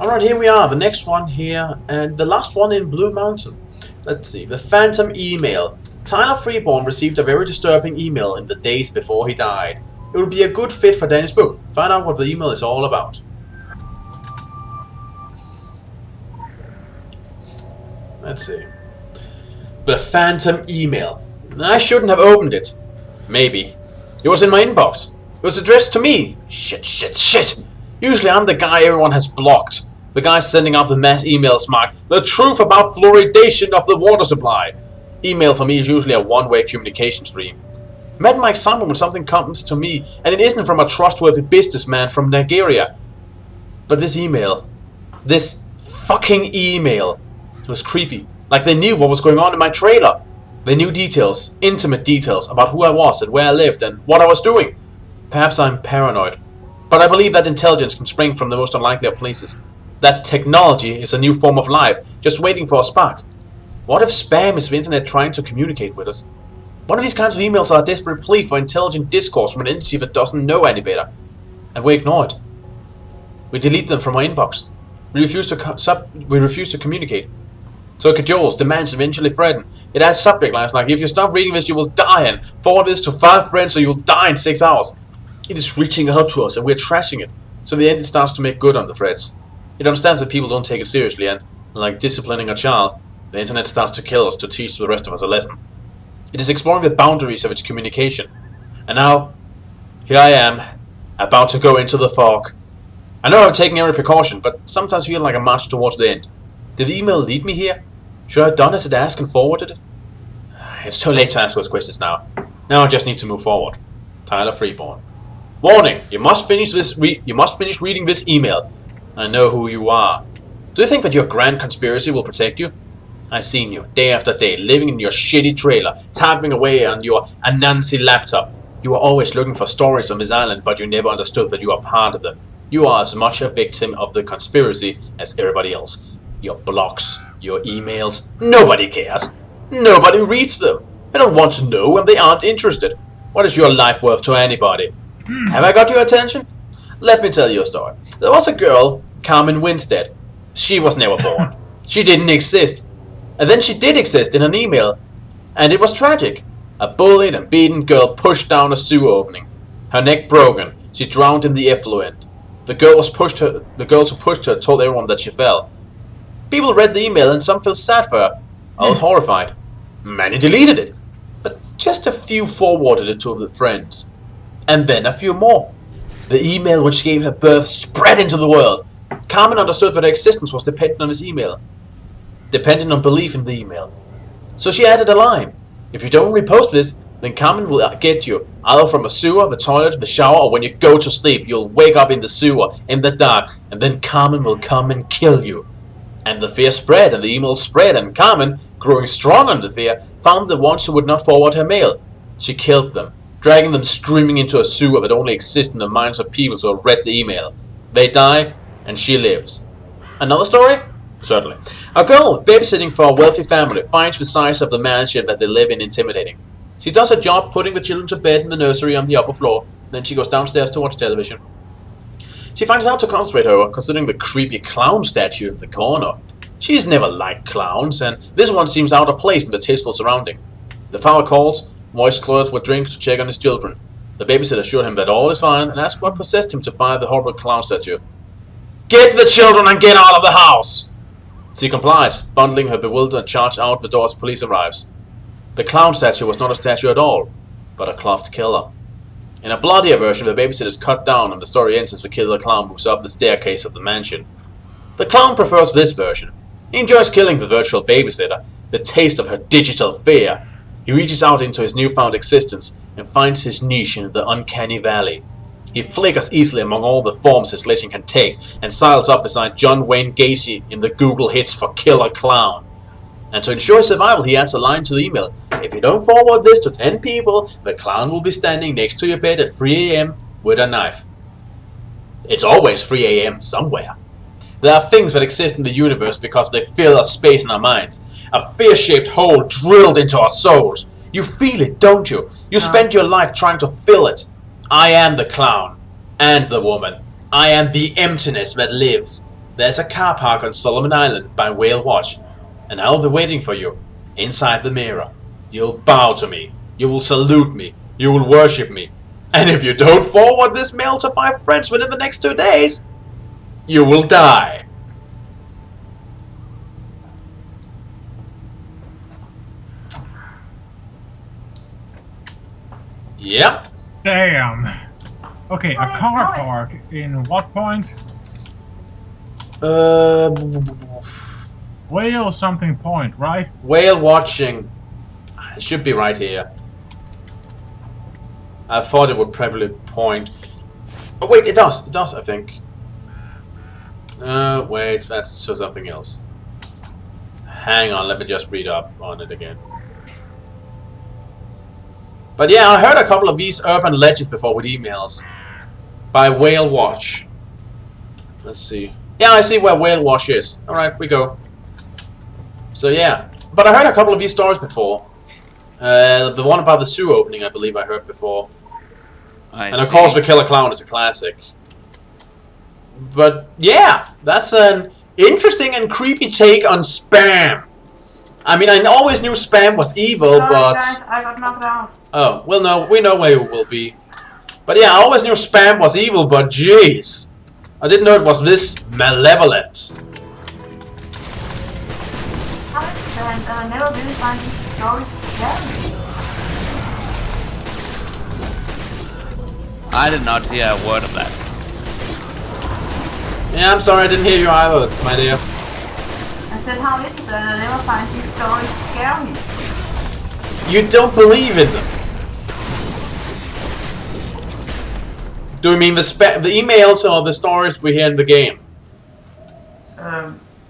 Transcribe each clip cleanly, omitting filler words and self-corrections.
Alright, here we are, the next one here, and the last one in Blue Mountain. Let's see, the Phantom Email. Tyler Freeborn received a very disturbing email in the days before he died. It would be a good fit for Danny's book. Find out what the email is all about. Let's see. The Phantom Email. I shouldn't have opened it. Maybe. It was in my inbox. It was addressed to me. Shit. Usually I'm the guy everyone has blocked. The guy sending out the mass emails marked, "The truth about fluoridation of the water supply." Email for me is usually a one-way communication stream. Met my excitement when something comes to me, and it isn't from a trustworthy businessman from Nigeria. But this email, this fucking email, was creepy. Like they knew what was going on in my trailer. They knew details, intimate details, about who I was and where I lived and what I was doing. Perhaps I'm paranoid, but I believe that intelligence can spring from the most unlikely of places. That technology is a new form of life, just waiting for a spark. What if spam is the internet trying to communicate with us? What if these kinds of emails are a desperate plea for intelligent discourse from an entity that doesn't know any better? And we ignore it. We delete them from our inbox. We refuse to communicate. So it cajoles, demands, and eventually threaten. It adds subject lines like, "If you stop reading this, you will die," and "Forward this to 5 friends or you will die in 6 hours." It is reaching out to us and we're trashing it. So in the end it starts to make good on the threats. It understands that people don't take it seriously and, like disciplining a child, the internet starts to kill us to teach the rest of us a lesson. It is exploring the boundaries of its communication. And now, here I am, about to go into the fog. I know I'm taking every precaution, but sometimes I feel like I marched towards the end. Did the email lead me here? Should I have done as it asked and forwarded it? It's too late to ask those questions now. Now I just need to move forward. Tyler Freeborn. Warning! You must finish reading this email. I know who you are. Do you think that your grand conspiracy will protect you? I've seen you, day after day, living in your shitty trailer, typing away on your Anansi laptop. You are always looking for stories on this island, but you never understood that you are part of them. You are as much a victim of the conspiracy as everybody else. Your blogs, your emails, nobody cares. Nobody reads them. They don't want to know and they aren't interested. What is your life worth to anybody? Have I got your attention? Let me tell you a story. There was a girl, Carmen Winstead. She was never born. She didn't exist. And then she did exist in an email. And it was tragic. A bullied and beaten girl pushed down a sewer opening. Her neck broken. She drowned in the effluent. The girls who pushed her told everyone that she fell. People read the email and some felt sad for her. I was horrified. Many deleted it. But just a few forwarded it to their friends. And then a few more. The email which gave her birth spread into the world. Carmen understood that her existence was dependent on this email. Dependent on belief in the email. So she added a line. If you don't repost this, then Carmen will get you. Either from a sewer, the toilet, the shower, or when you go to sleep. You'll wake up in the sewer, in the dark, and then Carmen will come and kill you. And the fear spread, and the email spread, and Carmen, growing strong under fear, found the ones who would not forward her mail. She killed them, dragging them screaming into a sewer that only exists in the minds of people who have read the email. They die, and she lives. Another story? Certainly. A girl babysitting for a wealthy family finds the size of the mansion that they live in intimidating. She does her job putting the children to bed in the nursery on the upper floor, then she goes downstairs to watch television. She finds out to concentrate, however, considering the creepy clown statue in the corner. She's never liked clowns, and this one seems out of place in the tasteful surrounding. The father calls, moist-clothed with drink, to check on his children. The babysitter assured him that all is fine and asked what possessed him to buy the horrible clown statue. "Get the children and get out of the house!" She complies, bundling her bewildered charge out the door as police arrives. The clown statue was not a statue at all, but a clothed killer. In a bloodier version, the babysitter is cut down and the story ends as the killer clown moves up the staircase of the mansion. The clown prefers this version. He enjoys killing the virtual babysitter, the taste of her digital fear. He reaches out into his newfound existence and finds his niche in the uncanny valley. He flickers easily among all the forms his legend can take and sidles up beside John Wayne Gacy in the Google hits for Killer Clown. And to ensure his survival, he adds a line to the email. If you don't forward this to 10 people, the clown will be standing next to your bed at 3 a.m. with a knife. It's always 3 a.m. somewhere. There are things that exist in the universe because they fill a space in our minds. A fear-shaped hole drilled into our souls. You feel it, don't you? You spend your life trying to fill it. I am the clown. And the woman. I am the emptiness that lives. there's a car park on Solomon Island by Whale Watch, and I'll be waiting for you inside the mirror. You'll bow to me, you will salute me, you will worship me, and if you don't forward this mail to 5 friends within the next 2 days, you will die. Yep. Damn. Okay, a car park in what point? Whale something point, right? Whale watching. It should be right here. I thought it would probably point. Oh wait, it does. It does, I think. Wait, that's something else. Hang on, let me just read up on it again. But yeah, I heard a couple of these urban legends before with emails. By Whale Watch. Let's see. Yeah, I see where Whale Watch is. Alright, we go. So yeah. But I heard a couple of these stories before. The one about the zoo opening, I believe I heard before. And of course, The Killer Clown is a classic. But yeah, that's an interesting and creepy take on spam. I mean, I always knew spam was evil, Sorry, but... guys, I got knocked out. Oh, well, no, we know where it will be. But yeah, I always knew spam was evil, but jeez. I didn't know it was this malevolent. I never really find these stories scary. I did not hear a word of that. Yeah, I'm sorry I didn't hear you either, my dear. I said, how is it that I never find these stories scary? You don't believe in them. Do you mean the emails or the stories we hear in the game?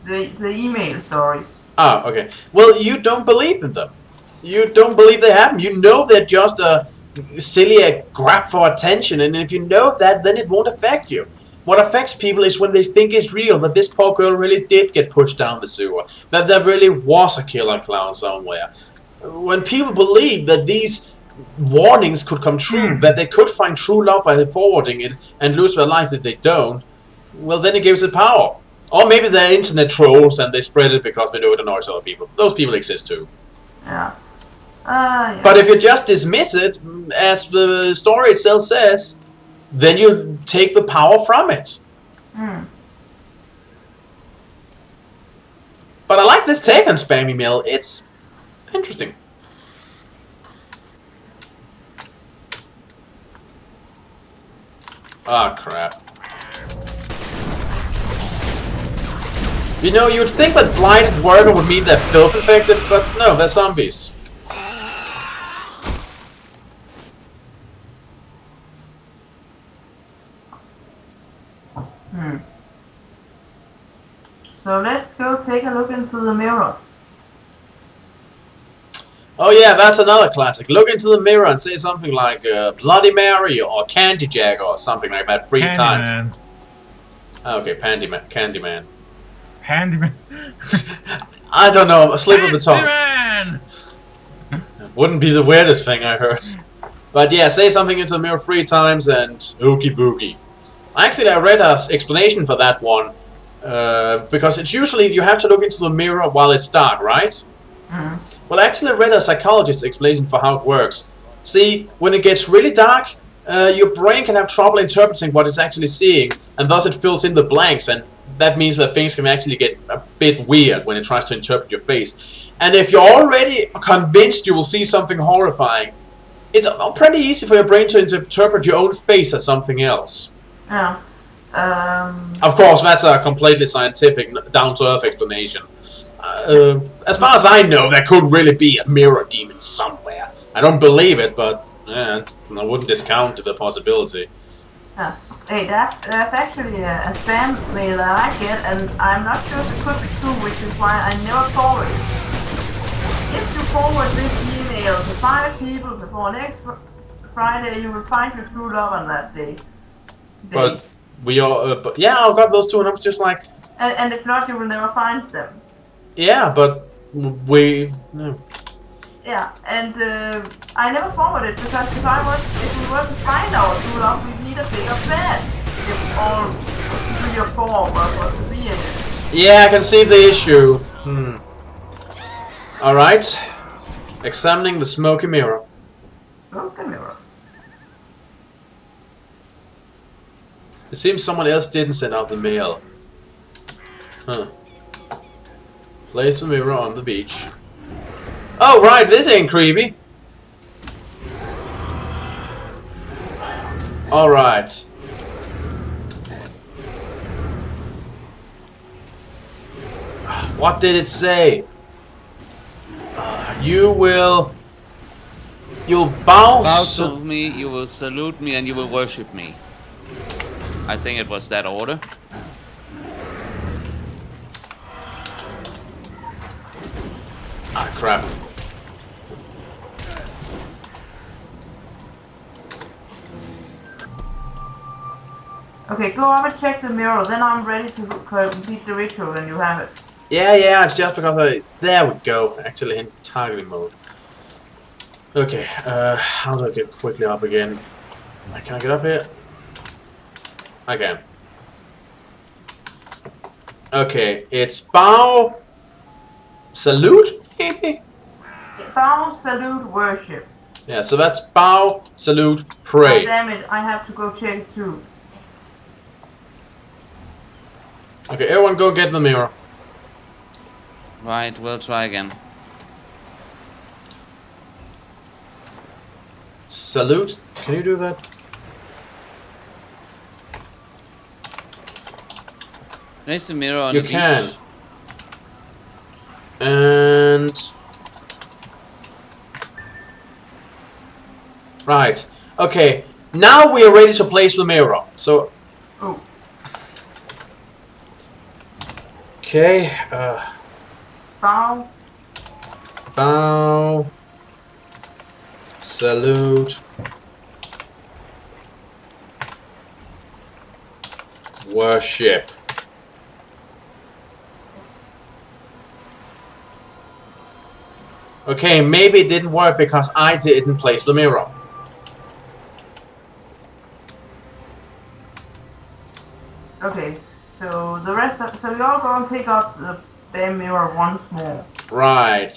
The email stories. Ah, okay. Well, you don't believe in them. You don't believe they happen. You know they're just a silly grab for attention, and if you know that, then it won't affect you. What affects people is when they think it's real, that this poor girl really did get pushed down the sewer, that there really was a killer clown somewhere. When people believe that these warnings could come true, that they could find true love by forwarding it and lose their life if they don't, well, then it gives it power. Or maybe they're internet trolls and they spread it because they know it annoys other people. Those people exist too. Yeah. Yeah. But if you just dismiss it, as the story itself says, then you take the power from it. But I like this take on spam email. It's interesting. Ah, crap. You know, you'd think that blighted worker would mean they're filth infected, but no, they're zombies. So let's go take a look into the mirror. Oh yeah, that's another classic. Look into the mirror and say something like Bloody Mary or Candy Jack or something like that 3 times. Okay, Candyman. Handyman. I don't know, a slip of the tongue. Handyman! Wouldn't be the weirdest thing I heard. But yeah, say something into the mirror 3 times and ookie boogie. Actually, I read an explanation for that one. Because it's usually you have to look into the mirror while it's dark, right? Well, I actually read a psychologist's explanation for how it works. See, when it gets really dark, your brain can have trouble interpreting what it's actually seeing, and thus it fills in the blanks, and that means that things can actually get a bit weird when it tries to interpret your face. And if you're already convinced you will see something horrifying, it's pretty easy for your brain to interpret your own face as something else. Yeah. Of course, that's a completely scientific, down-to-earth explanation. As far as I know, there could really be a mirror demon somewhere. I don't believe it, but I wouldn't discount the possibility. Yeah. Hey, there's actually a spam mail that I get, and I'm not sure if it could be true, which is why I never forward it. If you forward this email to 5 people before next Friday, you will find your true love on that day. But we are, but yeah, I got those 2, and I was just like, and if not, you will never find them. Yeah, but we. No. Yeah, and I never forwarded because if we were to find our true love, we'd need a bigger bed. If all 3 or 4 of us was to be in it. Yeah, I can see the issue. Alright. Examining the smoky mirror. Smoke and mirrors. It seems someone else didn't send out the mail. Huh. Place the mirror on the beach. Oh, right, this ain't creepy. Alright. What did it say? You'll bow Bow to me, you will salute me, and you will worship me. I think it was that order. Ah, crap. Okay, go up and check the mirror, then I'm ready to complete the ritual when you have it. Yeah, it's just because there we go, actually in targeting mode. Okay, how do I get quickly up again? Can I get up here? I can. Okay, it's bow, salute, maybe? Bow, salute, worship. Yeah, so that's bow, salute, Oh, pray. damn it, I have to go check it too. Okay, everyone go get the mirror. Right, we'll try again. Salute, can you do that? Place the mirror on You the can. beach. And... Right, okay, now we are ready to place the mirror. So, Oh, okay, bow, bow, salute, worship. Okay, maybe it didn't work because I didn't place the mirror. okay, so the rest of, so we all go and pick up the damn mirror once more. Right.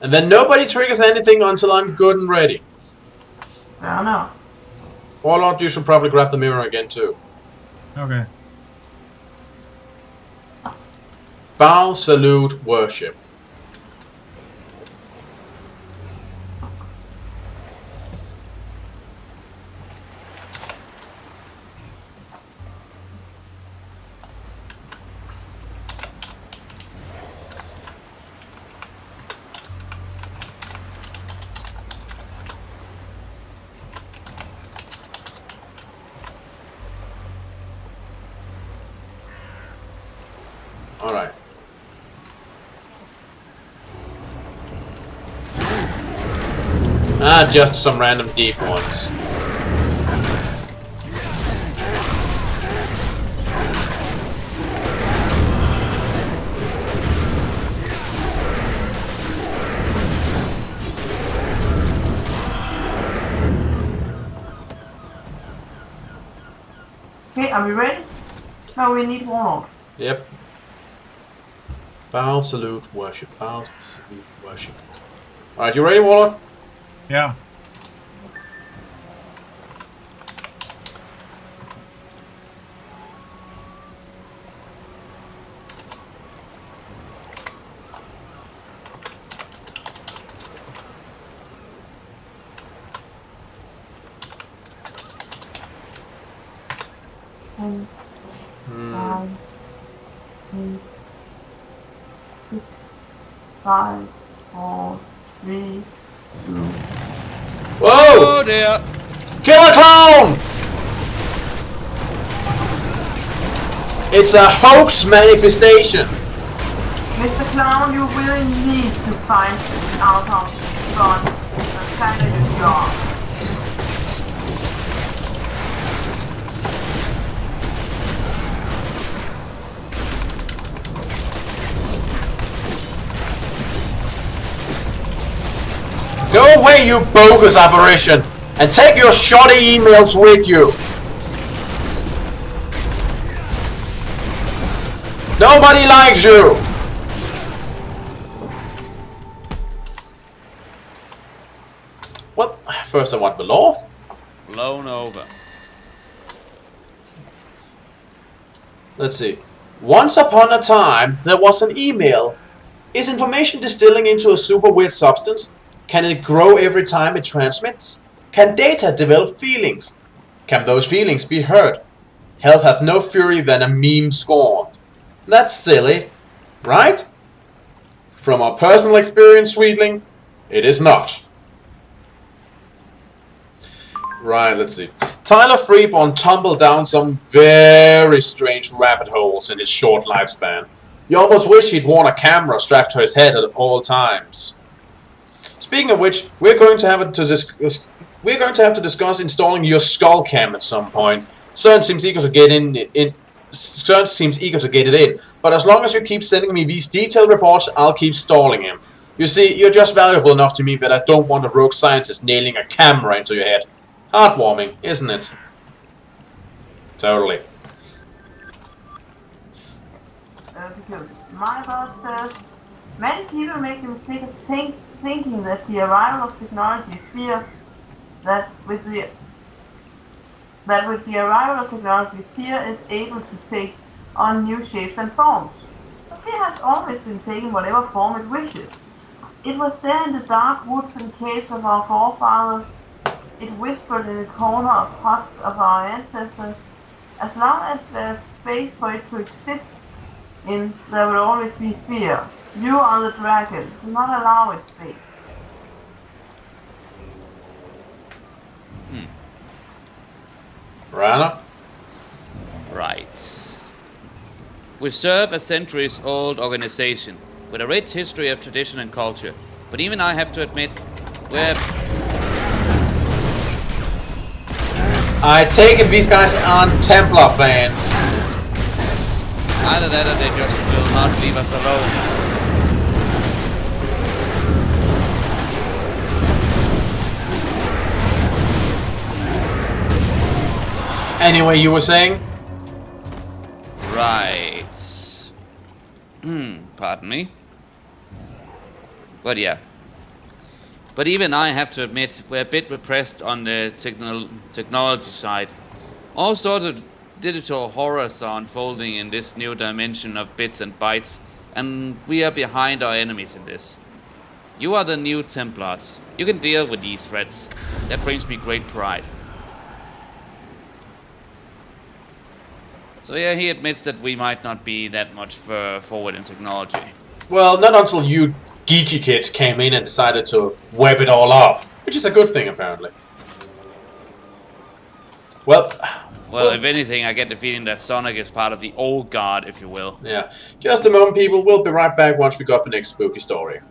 And then nobody triggers anything until I'm good and ready. I don't know. Warlord, you should probably grab the mirror again too. Okay. Bow, salute, worship. Alright. Ah, just some random deep ones. Okay, are we ready? No, we need Warlord. Yep. Bow, salute, worship. Bow, salute, worship. Alright, you ready, Warlord? Yeah. And 5, 8, 6, 5, 4, 3, 2. Whoa! Oh dear! Killer clown! It's a hoax manifestation. Mr. Clown, you really need to find out how to run the kind of your job. Go away, you bogus apparition, and take your shoddy emails with you. Nobody likes you! Well, first I want the law. Blown over. Let's see. Once upon a time, there was an email. Is information distilling into a super weird substance? Can it grow every time it transmits? Can data develop feelings? Can those feelings be heard? Hell hath no fury than a meme scorned. That's silly, right? From our personal experience, Sweetling, it is not. Right, let's see. Tyler Freeborn tumbled down some very strange rabbit holes in his short lifespan. You almost wish he'd worn a camera strapped to his head at all times. Speaking of which, we're going to have to discuss installing your skull cam at some point. CERN seems eager to get CERN seems eager to get it in, but as long as you keep sending me these detailed reports, I'll keep stalling him. You see, you're just valuable enough to me that I don't want a rogue scientist nailing a camera into your head. Heartwarming, isn't it? Totally. Because my boss says many people make the mistake of thinking that the arrival of technology fear with the arrival of technology, fear is able to take on new shapes and forms. But fear has always been taking whatever form it wishes. It was there in the dark woods and caves of our forefathers. It whispered in the corner of huts of our ancestors. As long as there's space for it to exist in, there will always be fear. You are the dragon. Do not allow it space. Rana? Right. We serve a centuries-old organization with a rich history of tradition and culture. But even I have to admit, we're... I take it these guys aren't Templar fans. Either that or they just will not leave us alone. Anyway, you were saying? Right. Pardon me. But yeah. But even I have to admit, we're a bit repressed on the technology side. All sorts of digital horrors are unfolding in this new dimension of bits and bytes, and we are behind our enemies in this. You are the new Templars. You can deal with these threats. That brings me great pride. So yeah, he admits that we might not be that much forward in technology. Well, not until you geeky kids came in and decided to web it all up, which is a good thing apparently. Well, if anything, I get the feeling that Sonic is part of the old guard, if you will. Yeah. Just a moment, people. We'll be right back once we got the next spooky story.